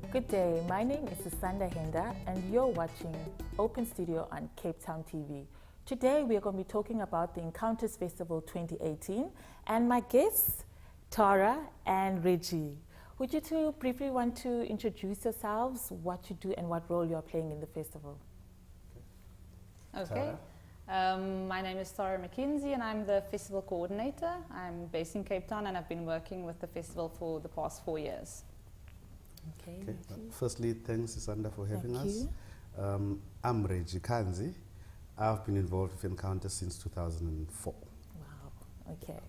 Good day, my name is Susanda Henda and you're watching Open Studio on Cape Town TV. Today we are going to be talking about the Encounters Festival 2018 and my guests, Tara and Reggie. Would you two briefly want to introduce yourselves, what you do and what role you're playing in the festival? Okay. My name is Tara McKenzie and I'm the festival coordinator. I'm based in Cape Town and I've been working with the festival for the past 4 years. Okay. Firstly, thanks Susanda for having Thank us. you. I'm Reggie Kanzi. I've been involved with Encounters since 2004. Wow, okay.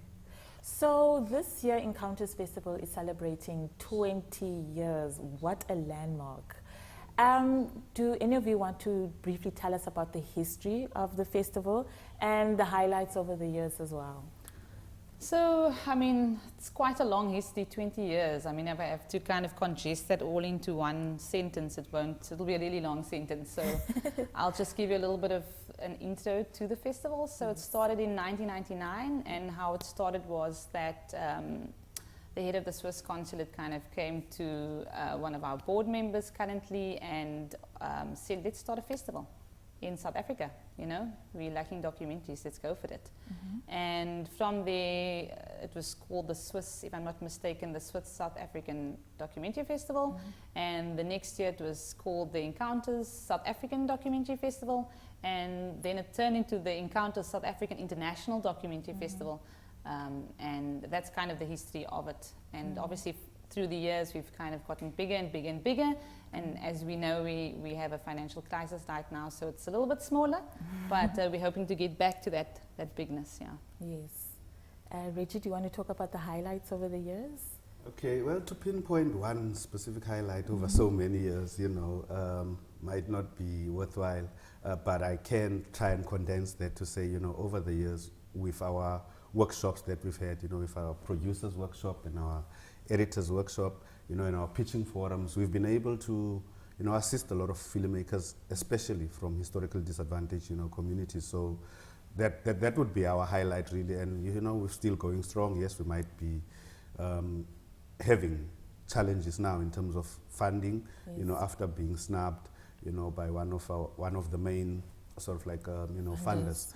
So this year Encounters Festival is celebrating 20 years. What a landmark. Do any of you want to briefly tell us about the history of the festival and the highlights over the years as well? So, I mean, it's quite a long history, 20 years. I mean, if I have to kind of congest that all into one sentence, it'll be a really long sentence. So I'll just give you a little bit of an intro to the festival. So it started in 1999 and how it started was that the head of the Swiss consulate kind of came to one of our board members currently and said, let's start a festival in South Africa. You know, we're lacking documentaries, let's go for it. Mm-hmm. And from there, it was called the Swiss, if I'm not mistaken, the Swiss South African Documentary Festival. Mm-hmm. And the next year it was called the Encounters South African Documentary Festival. And then it turned into the Encounters South African International Documentary Mm-hmm. Festival. And that's kind of the history of it. And obviously through the years we've kind of gotten bigger and bigger and bigger. And as we know, we have a financial crisis right now, so it's a little bit smaller. But we're hoping to get back to that bigness, yeah. Yes. Reggie, do you want to talk about the highlights over the years? Okay, well, to pinpoint one specific highlight over so many years, you know, might not be worthwhile, but I can try and condense that to say, you know, over the years with our workshops that we've had, you know, with our producers workshop and our editors workshop, you know, in our pitching forums, we've been able to, you know, assist a lot of filmmakers, especially from historical disadvantaged, you know, communities. So that would be our highlight really. And, you know, we're still going strong. Yes, we might be having challenges now in terms of funding, you know, after being snubbed, you know, by one of the main sort of like, you know, funders.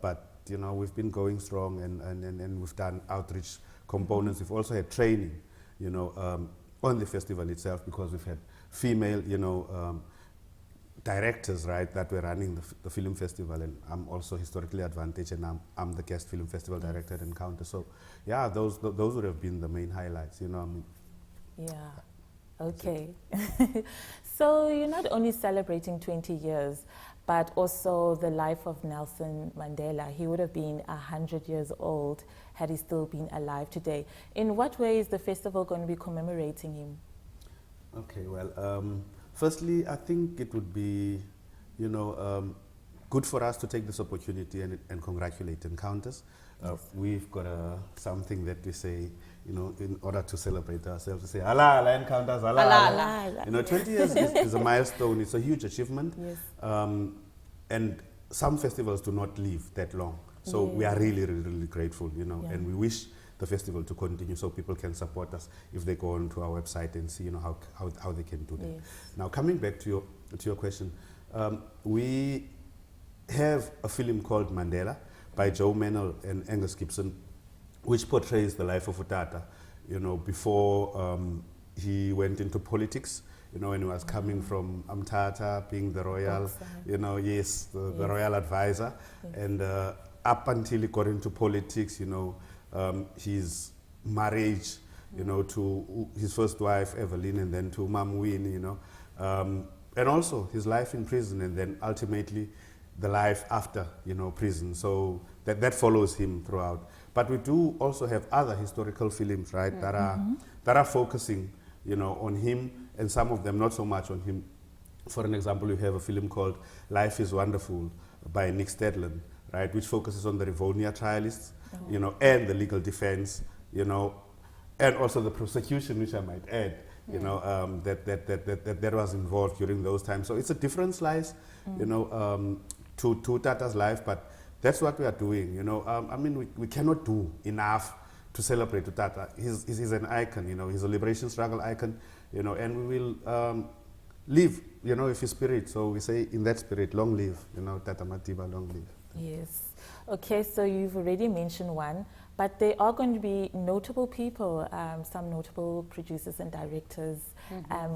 But, you know, we've been going strong and we've done outreach components. We've also had training, you know, on the festival itself, because we've had female, you know, directors, right, that were running the film festival, and I'm also historically advantaged, and I'm the guest film festival director at Encounter. So, yeah, those would have been the main highlights, you know. I mean, yeah. Okay. So you're not only celebrating 20 years, but also the life of Nelson Mandela. He would have been 100 years old had he still been alive today. In what way is the festival going to be commemorating him? Okay, well, firstly, I think it would be, you know, good for us to take this opportunity and congratulate Encounters. We've got something that we say, you know, in order to celebrate ourselves, we say, Allah, Allah, Encounters, Allah, Allah. Allah. You know, 20 years is a milestone. It's a huge achievement. Yes. And some festivals do not live that long. So we are really, really, really grateful, you know, and we wish the festival to continue so people can support us if they go onto our website and see, you know, how they can do that. Yes. Now, coming back to your question, we have a film called Mandela by Joe Menel and Angus Gibson, which portrays the life of Utata, you know, before he went into politics, you know, when he was coming from Amtata, being the royal, you know, the royal advisor, and up until he got into politics, you know, his marriage, you know, to his first wife, Evelyn, and then to Mam Winnie, you know, and also his life in prison, and then ultimately the life after, you know, prison. So that follows him throughout. But we do also have other historical films, right, that are focusing, you know, on him, and some of them not so much on him. For an example, we have a film called Life is Wonderful by Nick Stedland, right, which focuses on the Rivonia trialists, you know, and the legal defense, you know, and also the prosecution, which I might add, you know, that was involved during those times. So it's a different slice, you know, to Tata's life, but that's what we are doing, you know. I mean, we cannot do enough to to celebrate Utata. He's an icon, you know, he's a liberation struggle icon, you know, and we will live, you know, with his spirit. So we say in that spirit, long live, you know, Tata Matiba, long live. Yes. Okay, so you've already mentioned one, but there are going to be notable people, some notable producers and directors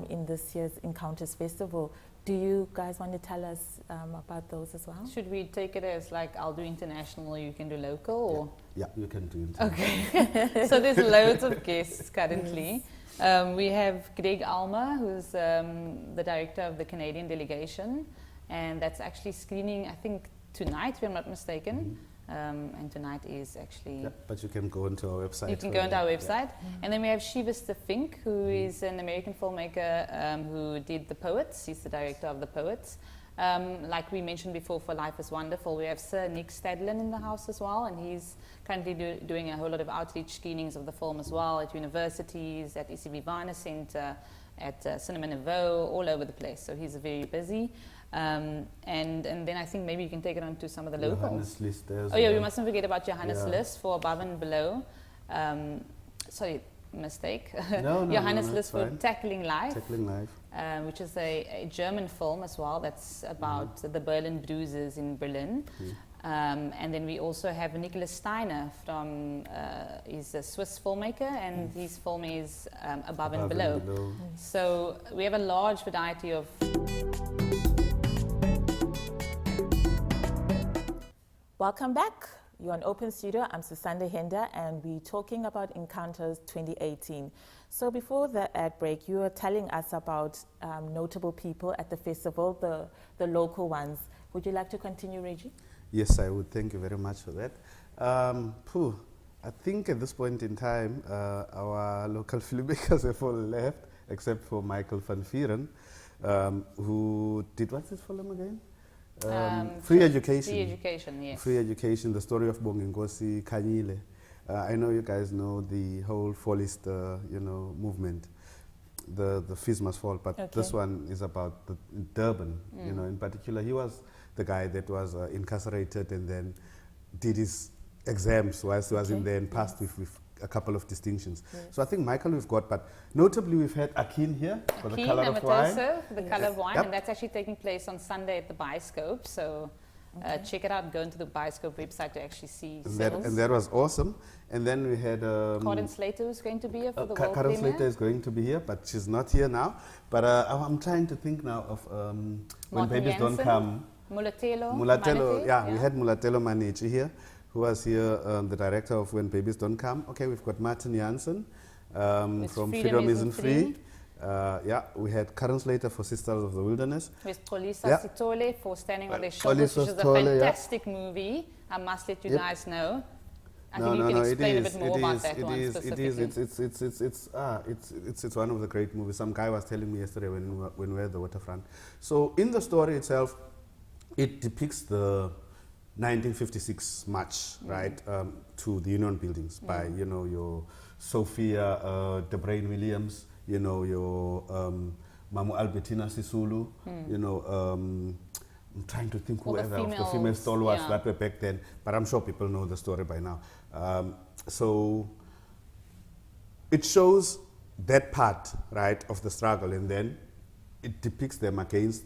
in this year's Encounters Festival. Do you guys want to tell us about those as well? Should we take it as like I'll do international, you can do local? Or? Yeah, you can do international. Okay. So there's loads of guests currently. Yes. We have Greg Alma, who's the director of the Canadian delegation, and that's actually screening, I think, tonight, if I'm not mistaken. And tonight is actually... Yeah, but you can go onto our website. You can go onto our website. And then we have Shivas the Fink, who is an American filmmaker who did The Poets. He's the director of The Poets. Like we mentioned before, For Life is Wonderful, we have Sir Nick Stadlin in the house as well, and he's currently doing a whole lot of outreach screenings of the film as well at universities, at ECB Varna Center, at Cinema Nouveau, all over the place. So he's very busy. And then I think maybe you can take it on to some of the locals. Johannes List as Oh yeah, well. we mustn't forget about Johannes List for Above and Below. Sorry, mistake. No, Johannes List for fine. Tackling Life. Tackling Life. Which is a German film as well that's about the Berlin Bruises in Berlin. And then we also have Nicholas Steiner from, he's a Swiss filmmaker, and his film is Above and Below. So we have a large variety of... Welcome back. You're on Open Studio. I'm Susanda Henda, and we're talking about Encounters 2018. So before the ad break, you were telling us about notable people at the festival, the local ones. Would you like to continue, Reggie? Yes, I would. Thank you very much for that. I think at this point in time, our local filmmakers have all left, except for Michael van Vieren, who did, what's his film again? Free Education. Free Education, yes. Free Education, the story of Bonginkosi Kanyile. I know you guys know the whole fallist, movement, the fees must fall, but this one is about the Durban, in particular. He was the guy that was incarcerated and then did his exams whilst he was in there and passed with a couple of distinctions. So I think Michael we've got, but notably we've had Akin here for The Color of Wine. The Color of Wine, and that's actually taking place on Sunday at the Bioscope. So check it out, go into the Bioscope website to actually see and that was awesome. And then we had... Karen Slater is going to be here for the world Karen premiere. Slater is going to be here, but she's not here now. But I'm trying to think now of When Babies Don't Come. Mulatelo, yeah, we had Mulatelo Manichi here, who was here, the director of When Babies Don't Come. Okay, we've got Martin Janssen from Freedom Isn't Free. We had Karen Slater for Sisters of the Wilderness. With Polisa Sitole for Standing on Their Shoulders, which is a fantastic movie. I must let you guys know. I think you can explain a bit more about that one specifically. It's one of the great movies. Some guy was telling me yesterday when we were at the waterfront. So in the story itself, it depicts the 1956 march, right, to the Union buildings by, your Sophia De Brain Williams, your Mamu Albertina Sisulu, I'm trying to think who else, the female stalwarts that were back then, but I'm sure people know the story by now. So it shows that part, right, of the struggle, and then it depicts them against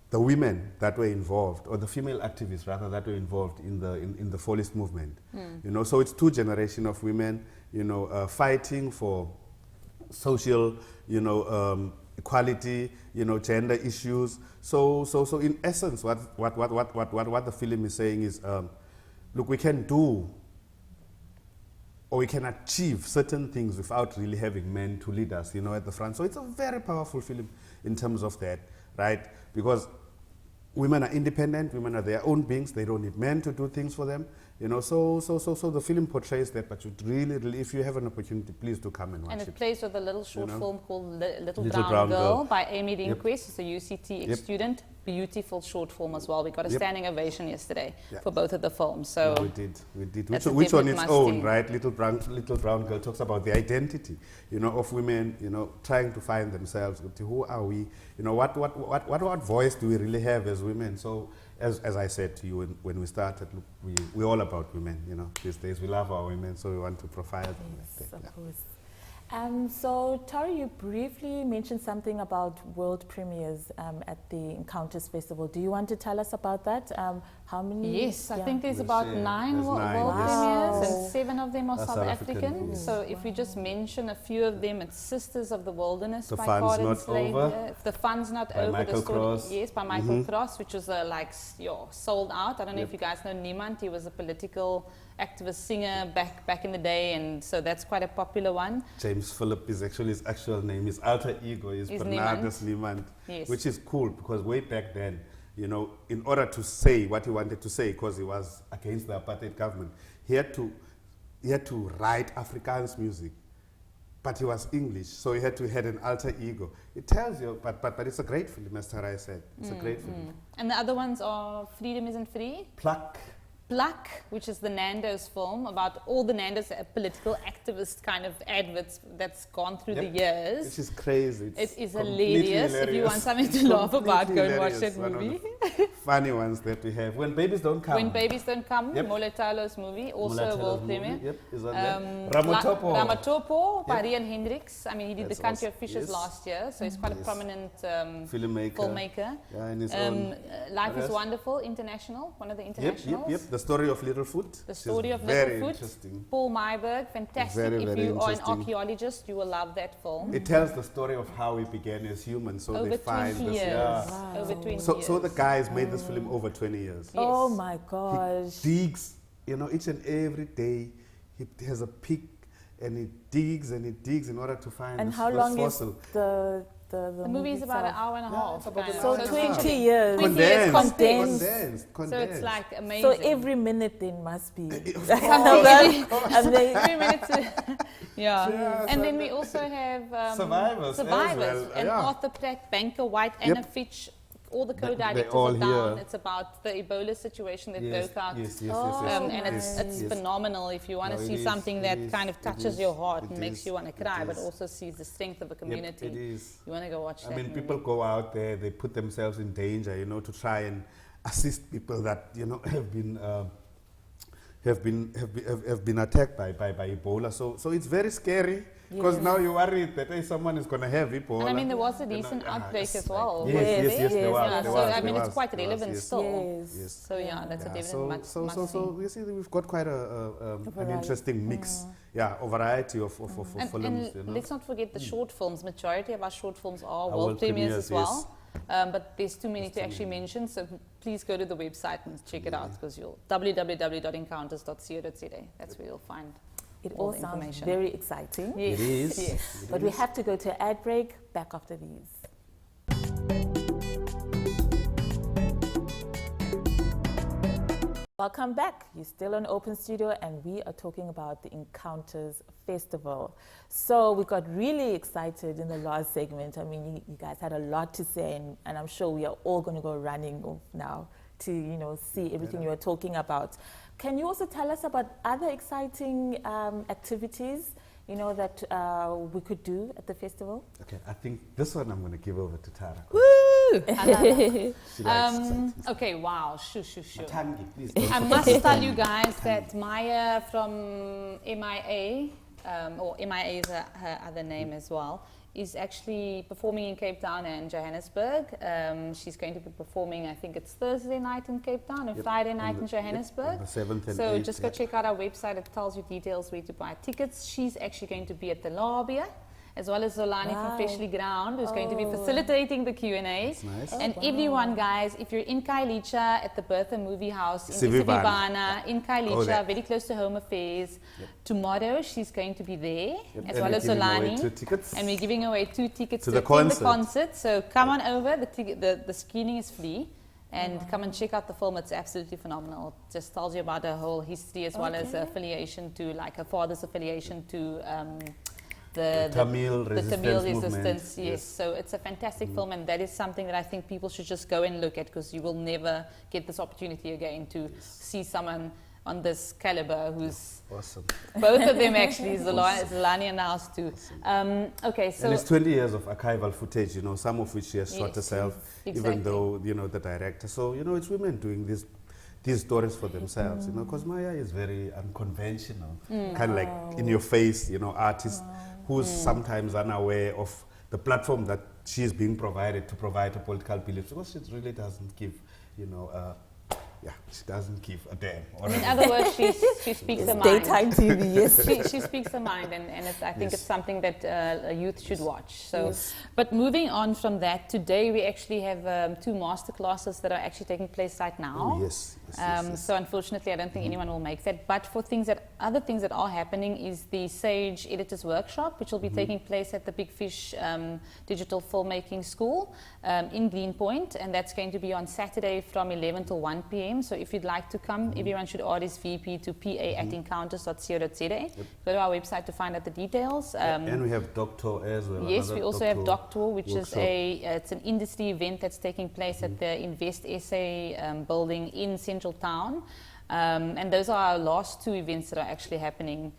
the women that were involved, or the female activists rather, that were involved in the fallist movement. So it's two generations of women, fighting for social, equality, gender issues. So in essence, what the film is saying is, look, we can do, or we can achieve certain things without really having men to lead us, at the front. So it's a very powerful film in terms of that, right? Because women are independent, women are their own beings, they don't need men to do things for them, so the film portrays that, but you really, if you have an opportunity, please do come and watch it. And it plays with a little short film called Little Brown Girl by Amy Lindquist, it's a UCT student. Beautiful short film as well. We got a standing ovation yesterday for both of the films. So we did. Which on its own, right? Little Brown Girl talks about the identity, of women, trying to find themselves. Who are we? What voice do we really have as women? So, as I said to you when we started, look, we're all about women, these days. We love our women, so we want to profile them. Yes, of course. So, Tara, you briefly mentioned something about world premieres at the Encounters Festival. Do you want to tell us about that? How many? Yes, I think there's about nine world premieres, and 7 of them are South African. Yes. So if we just mention a few of them, it's Sisters of the Wilderness The by Fun's Cardin Not Slade. Over. The Fun's Not By Over. Michael Cross. Yes, by Michael Cross, which was sold out. I don't know if you guys know Niemand. He was a political activist singer back in the day, and so that's quite a popular one. James Phillip is actually his actual name. His alter ego is Bernardus Niemand, yes. which is cool because way back then, in order to say what he wanted to say, because he was against the apartheid government, he had to write Afrikaans music, but he was English, so he had an alter ego. It tells you, but it's a great film, as Tarai said. It's a great film. And the other ones are Freedom Isn't Free. Pluck, which is the Nando's film about all the Nando's political activist kind of adverts that's gone through the years. Which is crazy. It is hilarious. If you want something to laugh about, go and watch that movie. Funny ones that we have. When Babies Don't Come. When Babies Don't Come, Moletalo's movie, also a world premiere. Yep, is on there. Ramatopo by Rian Hendricks. I mean, he did The Country of Fishes last year, so he's quite a prominent filmmaker. Yeah, in his own. Life is Wonderful, international, one of the internationals. Yep. The Story of Littlefoot. The Story of very Littlefoot. Interesting. Paul Mayberg, fantastic. Very, if very you are an interesting. archaeologist, you will love that film. It tells the story of how we began as humans. So Over they find 20 this. years. Yeah. Wow. Over 20 So years. the guys made this film over 20 years. Yes. Oh my gosh. He digs, each and every day. He has a pick and he digs in order to find And this, how this long fossil. is the The movie is about an hour and a half. it's about kind an of. hour So and a half. 20 years. Condensed. So it's like amazing. So every minute then must be every amazing. minute. And then we also have Survivors as well. and Yeah. Arthur Pratt, Banker White, Anna Fitch. All the co-directors all are down. here. It's about the Ebola situation that broke out. Yes. And it's phenomenal if you want to No, see it is, something it that is, kind of it touches is, your heart it and makes is, you want to it cry, but is. also sees the strength of a community. It is. You want to go watch that movie. People go out there, they put themselves in danger, to try and assist people that have been attacked by Ebola. So it's very scary. Because now you're worried that someone is going to have Ebola. And I mean, there was a recent outbreak as well. Yes, there was. So I mean, it's quite relevant still. Yes. So that's a definite so you see, we've got quite an interesting mix. A variety of films. And let's not forget the short films. Majority of our short films are world premieres as well. But there's too many to actually mention, so please go to the website and check it out, because you'll www.encounters.co.za. That's where you'll find It all the sounds information. very exciting. Yes. It is. Yes. But we have to go to an ad break. Back after these. Welcome back. You're still on Open Studio, and we are talking about the Encounters Festival. So we got really excited in the last segment. I mean, you guys had a lot to say, and I'm sure we are all going to go running off now to see everything you were talking about. Can you also tell us about other exciting activities that we could do at the festival? Okay, I think this one I'm going to give over to Tara. Woo! She likes Okay, wow. Shoo. Matangi, please don't I must tell you guys that Maya from MIA, or MIA is her other name as well, is actually performing in Cape Town and Johannesburg. She's going to be performing, I think it's Thursday night in Cape Town and Friday night in Johannesburg. On the 7th and So 8th, just go check out our website. It tells you details where to buy tickets. She's actually going to be at the lobby, as well as Zolani from Freshly Ground, who's going to be facilitating the Q&A. That's nice. And everyone, guys, if you're in Kailicha at the Bertha Movie House in Isivibana, in Kailicha, very close to Home Affairs, tomorrow she's going to be there, as well as Zolani. And we're giving away 2 tickets to attend the concert. So come on over. The screening is free. And come and check out the film. It's absolutely phenomenal. It just tells you about her whole history, as well as her affiliation to, like her father's affiliation to the Tamil resistance. Yes. So it's a fantastic film, and that is something that I think people should just go and look at, because you will never get this opportunity again to see someone on this caliber who's Awesome. both of them actually, Zolani and House too. Okay, so And it's 20 years of archival footage, you know, some of which she has shot Yes, herself, exactly. even though, you know, the director. So, you know, it's women doing these stories for themselves, you know, because Maya is very unconventional, kind of like in your face, you know, artist who's sometimes unaware of the platform that she is being provided to provide her political beliefs, because she really doesn't give, you know, she doesn't give a damn. in other words, she speaks her mind. Daytime TV, yes. She speaks her mind, and I think Yes. it's something that youth should watch. So, Yes. but moving on from that, today we actually have 2 master classes that are actually taking place right now. Oh, yes. Yes. So unfortunately, I don't think anyone will make that. But for other things that are happening is the Sage Editors Workshop, which will be taking place at the Big Fish Digital Filmmaking School in Greenpoint, and that's going to be on Saturday from 11 till 1 p.m. So if you'd like to come, everyone should RSVP to pa@encounters.co.za. Go to our website to find out the details. And we have Doctor as well. Yes, another we also have Doctor Doctor, which workshop. is it's an industry event that's taking place at the Invest SA building in Central Town. And those are our last 2 events that are actually happening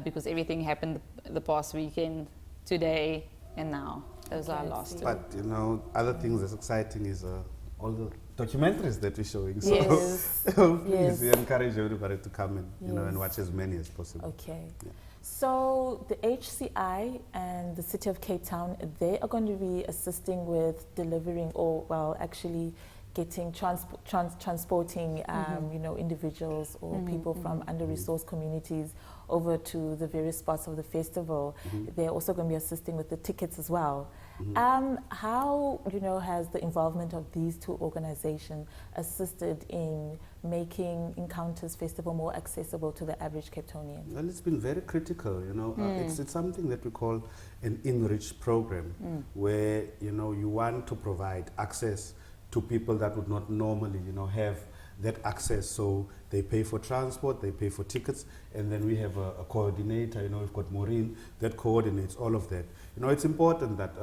because everything happened the past weekend, today and now. Those are our last 2. But, you know, other things that's exciting is all the documentaries that we're showing. So Yes. please, Yes. we encourage everybody to come and, you know, and Yes. watch as many as possible. Okay. Yeah. So the HCI and the City of Cape Town, they are going to be assisting with delivering, or well, actually getting transporting, you know, individuals or people from under-resourced communities over to the various spots of the festival. They're also going to be assisting with the tickets as well. How, you know, has the involvement of these 2 organizations assisted in making Encounters Festival more accessible to the average Cape Townian? Well, it's been very critical, you know. It's something that we call an enrich program, where, you know, you want to provide access to people that would not normally, you know, have that access. So they pay for transport, they pay for tickets, and then we have a coordinator, you know, we've got Maureen that coordinates all of that. You know, it's important that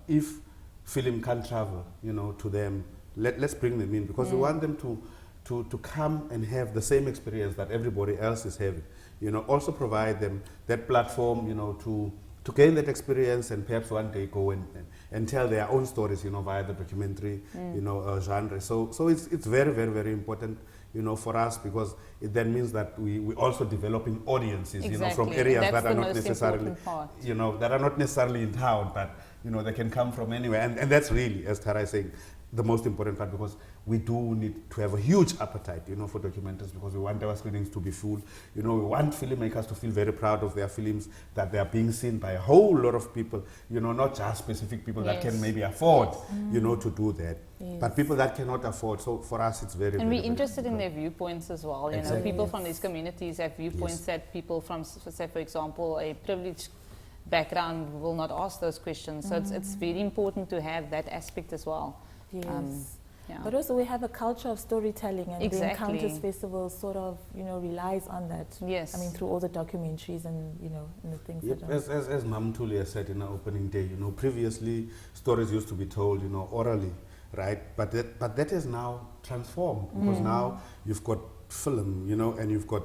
if film can travel, you know, to them, let's bring them in, because we want them to come and have the same experience that everybody else is having. You know, also provide them that platform, you know, to gain that experience, and perhaps one day go and tell their own stories, you know, via the documentary, you know, genre. So it's very, very, very important, you know, for us, because it then means that we also developing audiences, you know, from Exactly. areas That's that are the not most necessarily, important part. you know, that are not necessarily in town, but, you know, they can come from anywhere. And that's really, as Tara is saying, the most important part, because we do need to have a huge appetite, you know, for documentaries, because we want our screenings to be full. You know, we want filmmakers to feel very proud of their films, that they are being seen by a whole lot of people, you know, not just specific people that can maybe afford, you know, to do that, but people that cannot afford. So for us, it's very, And very, we're interested in important. their viewpoints as well. You know, Exactly. people from these communities have viewpoints that people from, say, for example, a privileged background will not ask those questions. So it's very important to have that aspect as well. Yes. Yeah. But also we have a culture of storytelling, and the Exactly. Encounters Festival sort of, you know, relies on that. Yes. I mean, through all the documentaries and, you know, and the things Yep. that are... As Mam Tulia said in our opening day, you know, previously stories used to be told, you know, orally, right? But that has now transformed, because now you've got film, you know, and you've got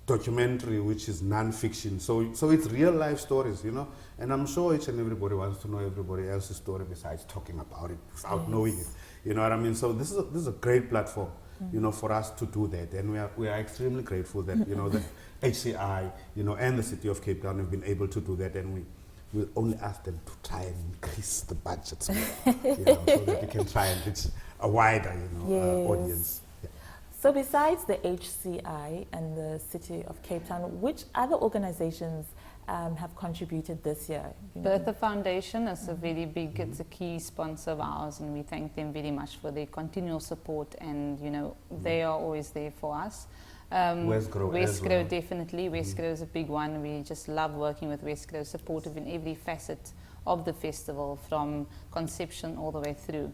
documentary, which is non-fiction. So it's real life stories, you know, and I'm sure each and everybody wants to know everybody else's story besides talking about it without knowing it. You know what I mean? So this is a great platform, you know, for us to do that, and we are extremely grateful that, you know, the HCI, you know, and the City of Cape Town have been able to do that, and we will only ask them to try and increase the budgets, you know, so that we can try and reach a wider, you know, audience. Yeah. So besides the HCI and the City of Cape Town, which other organizations have contributed this year? You know? Bertha Foundation is a very big, it's a key sponsor of ours, and we thank them very much for their continual support, and, you know, they are always there for us. Westgrow as well. Definitely. Westgrow is a big one. We just love working with Westgrow, supportive in every facet of the festival, from conception all the way through.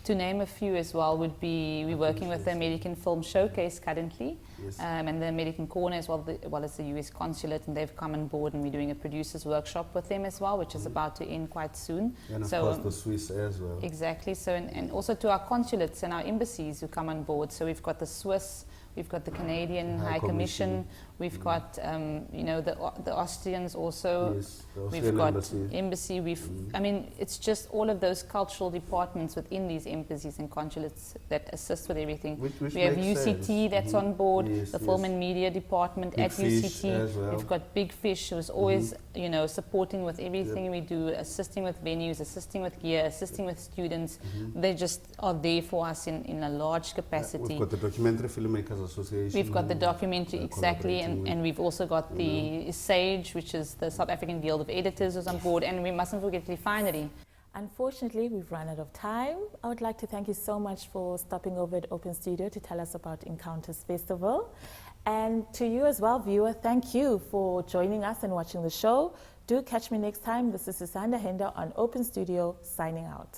To name a few as well would be, we're working with the American Film Showcase currently, Yes. and the American Corner as well as the US Consulate, and they've come on board, and we're doing a producers workshop with them as well, which is about to end quite soon. And of So, course the Swiss as well. Exactly. So, and also to our consulates and our embassies who come on board. So we've got the Swiss, we've got the Canadian High High Commission, Commission. we've got, you know, the Austrians also, Yes, the we've Austrian got embassy. embassy, I mean, it's just all of those cultural departments within these embassies and consulates that assist with everything. Which We have makes UCT sense. that's on board, Yes, the Film yes. and Media Department Big at Fish UCT. as well. We've got Big Fish, who's always, you know, supporting with everything we do, assisting with venues, assisting with gear, assisting with students. They just are there for us in a large capacity. We've got the Documentary Filmmakers Association. We've got the who documentary, are exactly, collaborating with. and we've also got the SAGE, which is the South African Guild of Editors, who's on board, and we mustn't forget Refinery. Unfortunately, we've run out of time. I would like to thank you so much for stopping over at Open Studio to tell us about Encounters Festival. And to you as well, viewer, thank you for joining us and watching the show. Do catch me next time. This is Susanda Hender on Open Studio, signing out.